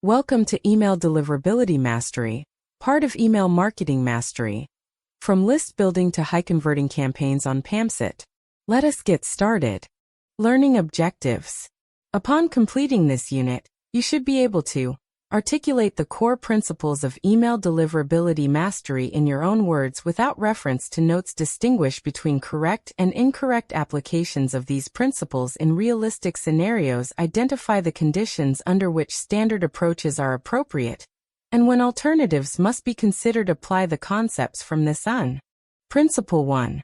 Welcome to Email Deliverability Mastery, part of Email Marketing Mastery. From list building to high-converting campaigns on PAMCET. Let us get started. Learning objectives. Upon completing this unit, you should be able to articulate the core principles of email deliverability mastery in your own words without reference to notes. Distinguish between correct and incorrect applications of these principles in realistic scenarios. Identify the conditions under which standard approaches are appropriate, and when alternatives must be considered. Apply the concepts from this on. Principle 1.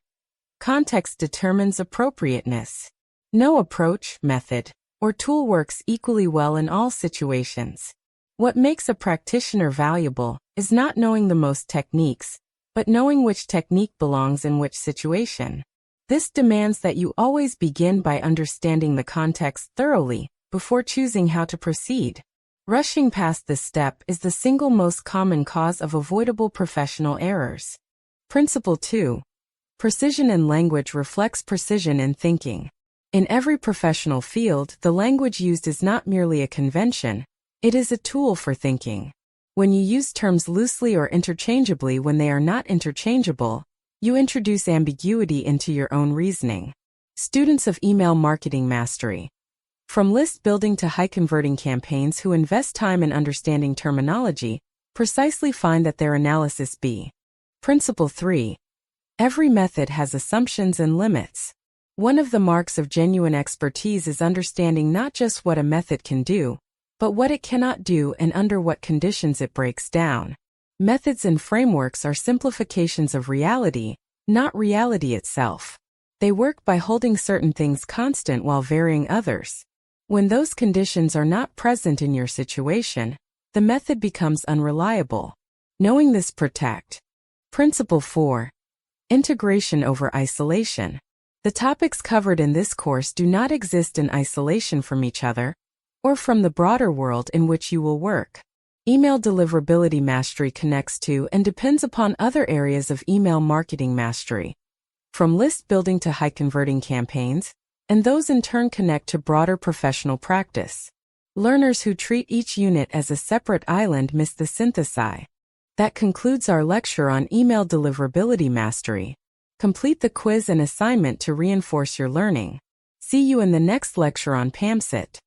Context determines appropriateness. No approach, method, or tool works equally well in all situations. What makes a practitioner valuable is not knowing the most techniques, but knowing which technique belongs in which situation. This demands that you always begin by understanding the context thoroughly before choosing how to proceed. Rushing past this step is the single most common cause of avoidable professional errors. Principle 2. Precision in language reflects precision in thinking. In every professional field, the language used is not merely a convention. It is a tool for thinking. When you use terms loosely or interchangeably when they are not interchangeable, you introduce ambiguity into your own reasoning. Students of Email Marketing Mastery. From list building to high-converting campaigns who invest time in understanding terminology, precisely find that their analysis be. Principle 3. Every method has assumptions and limits. One of the marks of genuine expertise is understanding not just what a method can do, but what it cannot do and under what conditions it breaks down. Methods and frameworks are simplifications of reality, not reality itself. They work by holding certain things constant while varying others. When those conditions are not present in your situation, the method becomes unreliable. Knowing this protect. Principle 4. Integration over isolation. The topics covered in this course do not exist in isolation from each other, or from the broader world in which you will work. Email deliverability mastery connects to and depends upon other areas of email marketing mastery, from list building to high-converting campaigns, and those in turn connect to broader professional practice. Learners who treat each unit as a separate island miss the synthesis. That concludes our lecture on email deliverability mastery. Complete the quiz and assignment to reinforce your learning. See you in the next lecture on PAMCET.